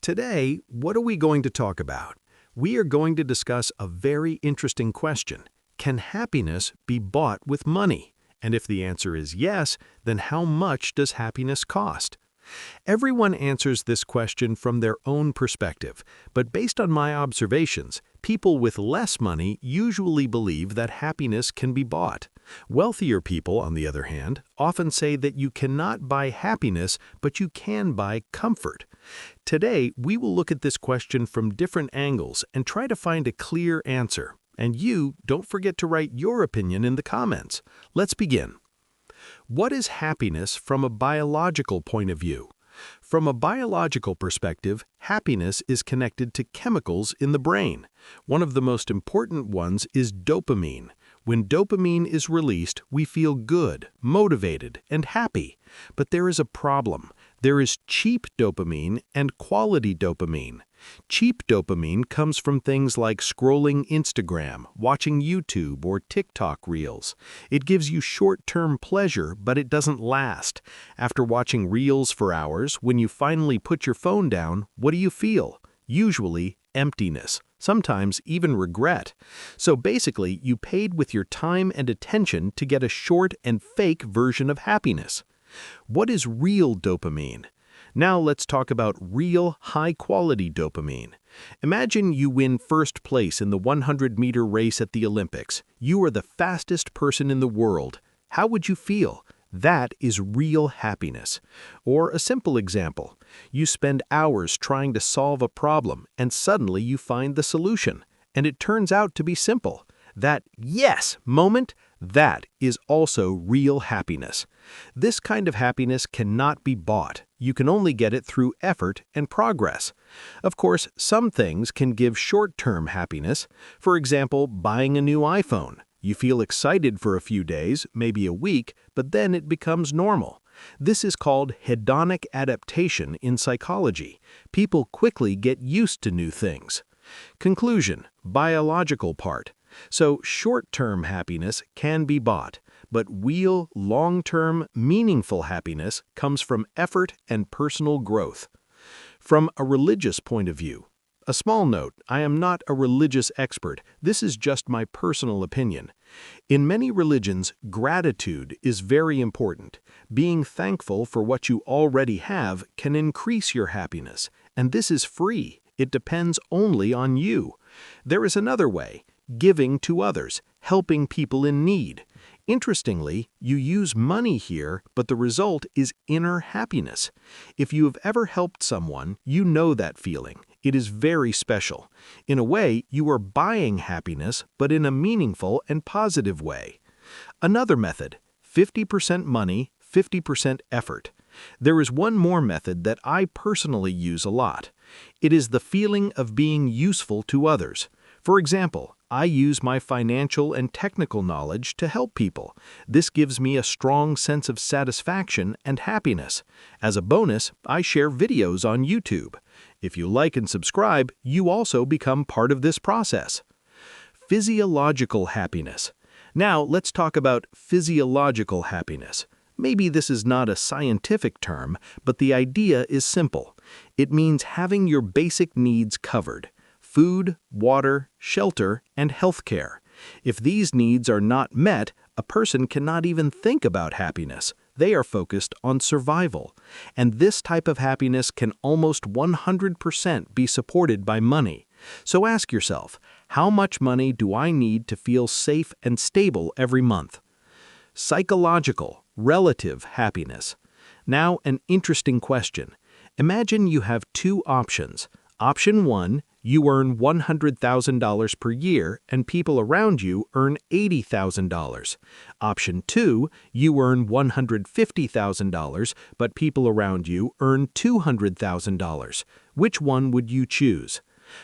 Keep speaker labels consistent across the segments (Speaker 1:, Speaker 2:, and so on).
Speaker 1: Today, what are we going to talk about? We are going to discuss a very interesting question. Can happiness be bought with money? And if the answer is yes, then how much does happiness cost? Everyone answers this question from their own perspective, but based on my observations, people with less money usually believe that happiness can be bought. Wealthier people, on the other hand, often say that you cannot buy happiness, but you can buy comfort. Today, we will look at this question from different angles and try to find a clear answer. And you, don't forget to write your opinion in the comments. Let's begin. What is happiness from a biological point of view? From a biological perspective, happiness is connected to chemicals in the brain. One of the most important ones is dopamine. When dopamine is released, we feel good, motivated, and happy. But there is a problem. There is cheap dopamine and quality dopamine. Cheap dopamine comes from things like scrolling Instagram, watching YouTube or TikTok reels. It gives you short-term pleasure, but it doesn't last. After watching reels for hours, when you finally put your phone down, what do you feel? Usually, emptiness. Sometimes even regret. So basically, you paid with your time and attention to get a short and fake version of happiness. What is real dopamine? Now let's talk about real, high-quality dopamine. Imagine you win first place in the 100-meter race at the Olympics. You are the fastest person in the world. How would you feel? That is real happiness. Or a simple example. You spend hours trying to solve a problem, and suddenly you find the solution. And it turns out to be simple. That yes moment, that is also real happiness. This kind of happiness cannot be bought. You can only get it through effort and progress. Of course, some things can give short-term happiness. For example, buying a new iPhone. You feel excited for a few days, maybe a week, but then it becomes normal. This is called hedonic adaptation in psychology. People quickly get used to new things. Conclusion, biological part. So short-term happiness can be bought, but real, long-term, meaningful happiness comes from effort and personal growth. From a religious point of view, a small note, I am not a religious expert. This is just my personal opinion. In many religions, gratitude is very important. Being thankful for what you already have can increase your happiness, and this is free. It depends only on you. There is another way. Giving to others, helping people in need. Interestingly, you use money here, but the result is inner happiness. If you have ever helped someone, you know that feeling. It is very special. In a way, you are buying happiness, but in a meaningful and positive way. Another method, 50% money, 50% effort. There is one more method that I personally use a lot. It is the feeling of being useful to others. For example, I use my financial and technical knowledge to help people. This gives me a strong sense of satisfaction and happiness. As a bonus, I share videos on YouTube. If you like and subscribe, you also become part of this process. Physiological happiness. Now let's talk about physiological happiness. Maybe this is not a scientific term, but the idea is simple. It means having your basic needs covered. Food, water, shelter, and healthcare. If these needs are not met, a person cannot even think about happiness. They are focused on survival. And this type of happiness can almost 100% be supported by money. So ask yourself, how much money do I need to feel safe and stable every month? Psychological, relative happiness. Now, an interesting question. Imagine you have two options. Option 1, you earn $100,000 per year and people around you earn $80,000. Option 2, you earn $150,000 but people around you earn $200,000. Which one would you choose?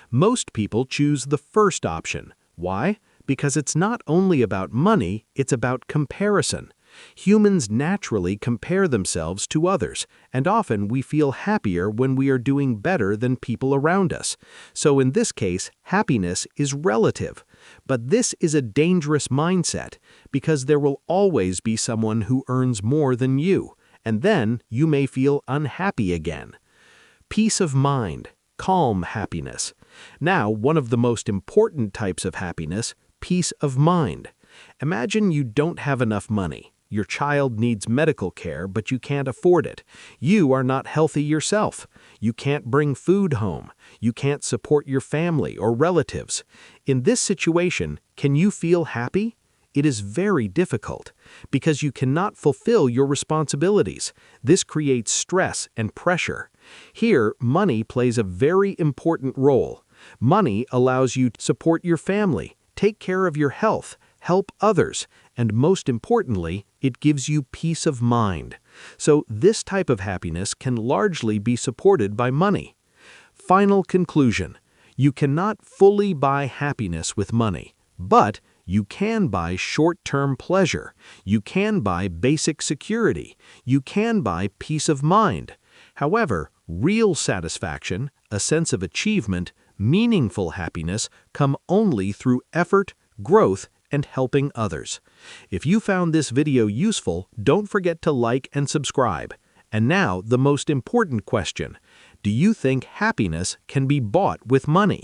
Speaker 1: Most people choose the first option. Why? Because it's not only about money, it's about comparison. Humans naturally compare themselves to others, and often we feel happier when we are doing better than people around us. So in this case, happiness is relative. But this is a dangerous mindset, because there will always be someone who earns more than you, and then you may feel unhappy again. Peace of mind. calm happiness. Now, one of the most important types of happiness, peace of mind. Imagine you don't have enough money. Your child needs medical care, but you can't afford it. You are not healthy yourself. You can't bring food home. You can't support your family or relatives. In this situation, can you feel happy? It is very difficult because you cannot fulfill your responsibilities. This creates stress and pressure. Here, money plays a very important role. Money allows you to support your family, take care of your health, help others, and most importantly, it gives you peace of mind. So this type of happiness can largely be supported by money. Final conclusion: you cannot fully buy happiness with money, but you can buy short-term pleasure. You can buy basic security. You can buy peace of mind. However, real satisfaction, a sense of achievement, meaningful happiness come only through effort, growth, and helping others. If you found this video useful, don't forget to like and subscribe. And now, the most important question: do you think happiness can be bought with money?